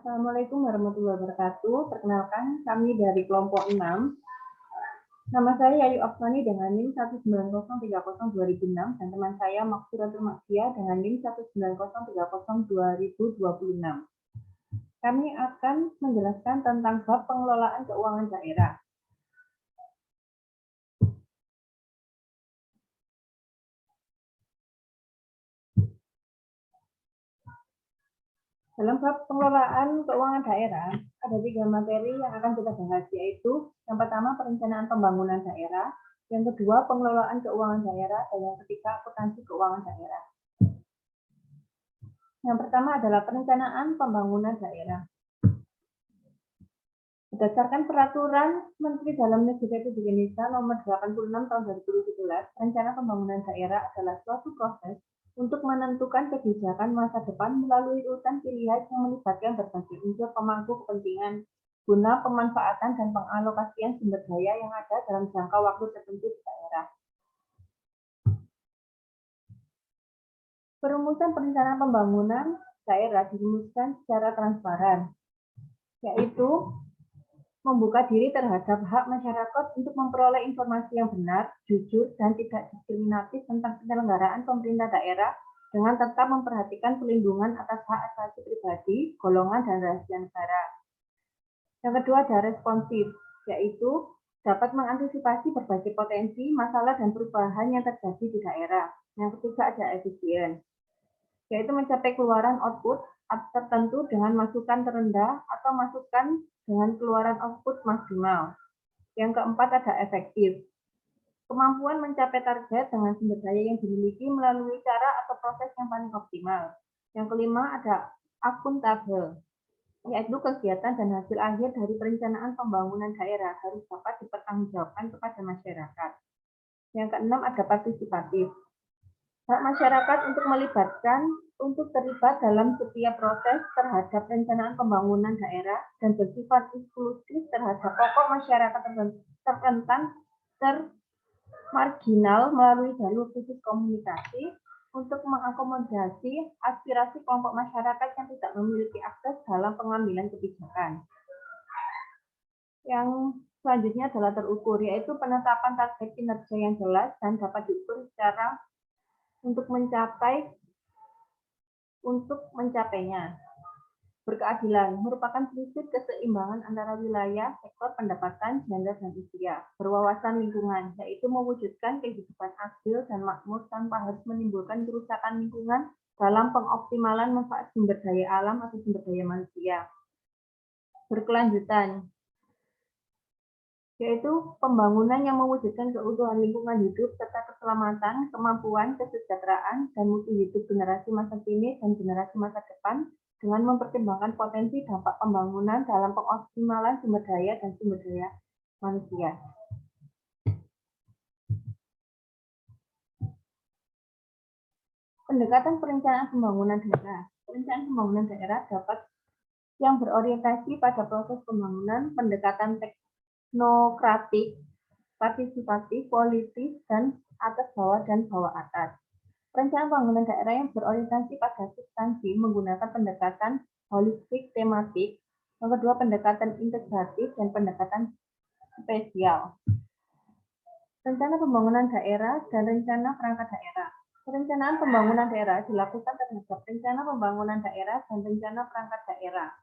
Assalamualaikum warahmatullahi wabarakatuh. Perkenalkan, kami dari kelompok 6. Nama saya Yayu Afsani dengan NIM 190302006 dan teman saya Maksuratul Maksiyah dengan NIM 190302026. Kami akan menjelaskan tentang bab pengelolaan keuangan daerah. Dalam bab pengelolaan keuangan daerah, ada 3 materi yang akan kita bahas, yaitu yang pertama perencanaan pembangunan daerah, yang kedua pengelolaan keuangan daerah, dan yang ketiga akuntansi keuangan daerah. Yang pertama adalah perencanaan pembangunan daerah. Berdasarkan Peraturan Menteri Dalam Negeri Republik Indonesia Nomor 86 Tahun 2017, rencana pembangunan daerah adalah suatu proses untuk menentukan kebijakan masa depan melalui urutan pilihan yang melibatkan berbagai unsur pemangku kepentingan guna pemanfaatan dan pengalokasian sumber daya yang ada dalam jangka waktu tertentu di daerah. Perumusan perencanaan pembangunan daerah dirumuskan secara transparan, yaitu membuka diri terhadap hak masyarakat untuk memperoleh informasi yang benar, jujur, dan tidak diskriminatif tentang penyelenggaraan pemerintah daerah dengan tetap memperhatikan pelindungan atas hak asasi pribadi, golongan, dan rahasia negara. Yang kedua ada responsif, yaitu dapat mengantisipasi berbagai potensi, masalah, dan perubahan yang terjadi di daerah. Yang ketiga ada efisien, yaitu mencapai keluaran output tertentu dengan masukan terendah atau masukan dengan keluaran output maksimal. Yang keempat ada efektif, kemampuan mencapai target dengan sumber daya yang dimiliki melalui cara atau proses yang paling optimal. Yang kelima ada akuntabel, yaitu kegiatan dan hasil akhir dari perencanaan pembangunan daerah harus dapat dipertanggungjawabkan kepada masyarakat. Yang keenam ada partisipatif, hak masyarakat untuk terlibat dalam setiap proses terhadap perencanaan pembangunan daerah dan bersifat inklusif terhadap pokok masyarakat terrentan termarginal melalui jalur khusus komunikasi untuk mengakomodasi aspirasi kelompok masyarakat yang tidak memiliki akses dalam pengambilan kebijakan. Yang selanjutnya adalah terukur, yaitu penetapan target kinerja yang jelas dan dapat diukur secara untuk mencapainya. Berkeadilan merupakan prinsip keseimbangan antara wilayah, sektor, pendapatan, gender, dan usia. Berwawasan lingkungan, yaitu mewujudkan kehidupan adil dan makmur tanpa harus menimbulkan kerusakan lingkungan dalam pengoptimalan manfaat sumber daya alam atau sumber daya manusia. Berkelanjutan, yaitu pembangunan yang mewujudkan keutuhan lingkungan hidup serta keselamatan, kemampuan, kesejahteraan, dan mutu hidup generasi masa kini dan generasi masa depan dengan mempertimbangkan potensi dampak pembangunan dalam pengoptimalan sumber daya dan sumber daya manusia. Pendekatan perencanaan pembangunan daerah. Perencanaan pembangunan daerah dapat yang berorientasi pada proses pembangunan, pendekatan teknokratik, partisipatif, politis, dan atas bawah dan bawah atas. Perencanaan pembangunan daerah yang berorientasi pada substansi menggunakan pendekatan holistik tematik, yang kedua pendekatan integratif, dan pendekatan spesial. Rencana pembangunan daerah dan rencana perangkat daerah. Perencanaan pembangunan daerah dilakukan terhadap rencana pembangunan daerah dan rencana perangkat daerah.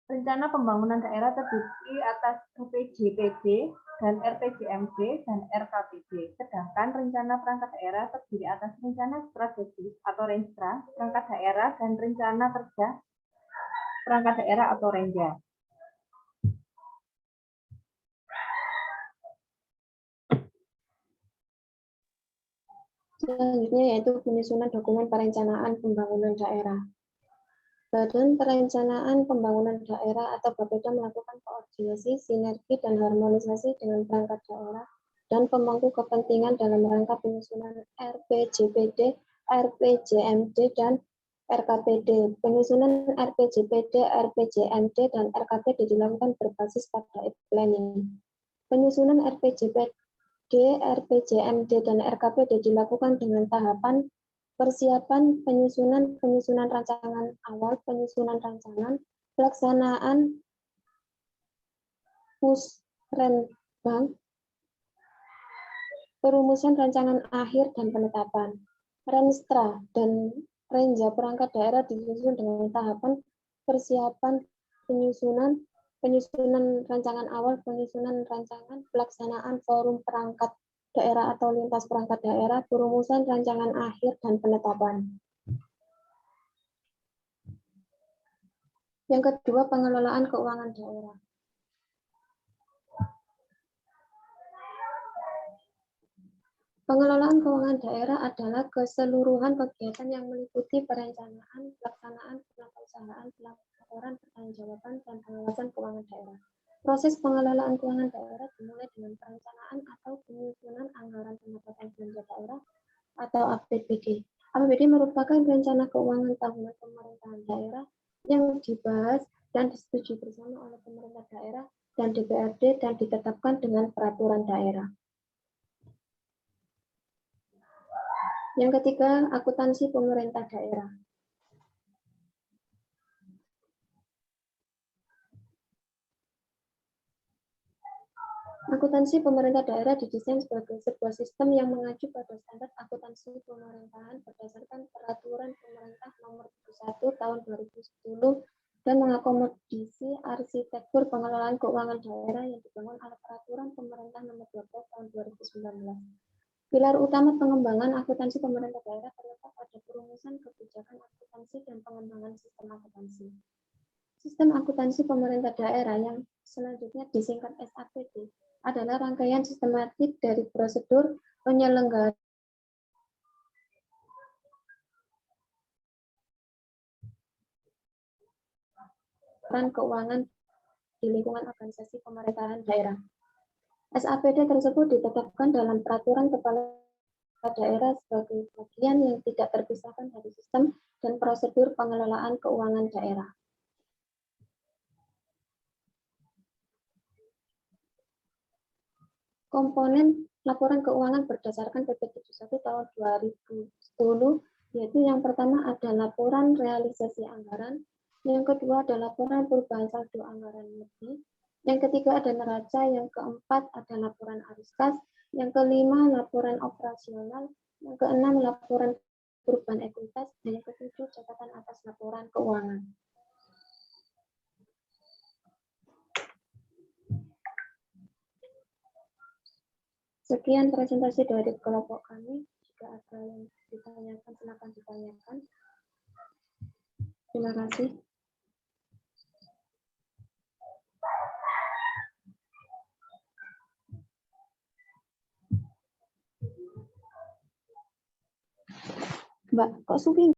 Rencana pembangunan daerah terdiri atas RPJPD dan RPJMD dan RKPD. Sedangkan rencana perangkat daerah terdiri atas rencana strategis atau Renstra, perangkat daerah, dan rencana kerja perangkat daerah atau Renja. Selanjutnya yaitu penyusunan dokumen perencanaan pembangunan daerah. Badan Perencanaan Pembangunan Daerah atau Bapeda melakukan koordinasi, sinergi, dan harmonisasi dengan perangkat daerah dan pemangku kepentingan dalam rangka penyusunan RPJPD, RPJMD, dan RKPD. Penyusunan RPJPD, RPJMD, dan RKPD dilakukan berbasis pada planning. Penyusunan RPJPD, RPJMD, dan RKPD dilakukan dengan tahapan persiapan penyusunan rancangan awal, penyusunan rancangan, pelaksanaan musrenbang, perumusan rancangan akhir dan penetapan. Renstra dan Renja perangkat daerah disusun dengan tahapan persiapan penyusunan rancangan awal, penyusunan rancangan, pelaksanaan forum perangkat daerah atau lintas perangkat daerah, perumusan rancangan akhir dan penetapan. Yang kedua, pengelolaan keuangan daerah. Pengelolaan keuangan daerah adalah keseluruhan kegiatan yang meliputi perencanaan, pelaksanaan, pengusahaan, pelaporan, pertanggungjawaban, dan pengawasan keuangan daerah. Proses pengelolaan keuangan daerah dimulai dengan perencanaan atau penyusunan anggaran pendapatan belanja daerah atau APBD. APBD merupakan rencana keuangan tahunan pemerintahan daerah yang dibahas dan disetujui bersama oleh pemerintah daerah dan DPRD dan ditetapkan dengan peraturan daerah. Yang ketiga, akuntansi pemerintah daerah. Akuntansi pemerintah daerah didesain sebagai sebuah sistem yang mengacu pada standar akuntansi pemerintahan berdasarkan Peraturan Pemerintah Nomor 31 Tahun 2010 dan mengakomodasi arsitektur pengelolaan keuangan daerah yang dibangun oleh Peraturan Pemerintah Nomor 12 Tahun 2019. Pilar utama pengembangan akuntansi pemerintah daerah terletak pada perumusan kebijakan akuntansi dan pengembangan sistem akuntansi. Sistem akuntansi pemerintah daerah yang selanjutnya disingkat SAPD adalah rangkaian sistematik dari prosedur penyelenggaraan keuangan di lingkungan organisasi pemerintahan daerah. SAPD tersebut ditetapkan dalam peraturan kepala daerah sebagai bagian yang tidak terpisahkan dari sistem dan prosedur pengelolaan keuangan daerah. Komponen laporan keuangan berdasarkan PP 71 tahun 2010, yaitu yang pertama ada laporan realisasi anggaran, yang kedua ada laporan perubahan saldo anggaran lebih, yang ketiga ada neraca, yang keempat ada laporan arus kas, yang kelima laporan operasional, yang keenam laporan perubahan ekuitas, dan yang ketujuh catatan atas laporan keuangan. Sekian presentasi dari kelompok kami. Jika ada yang ditanyakan, silakan ditanyakan. Terima kasih. Mbak, kok Sufi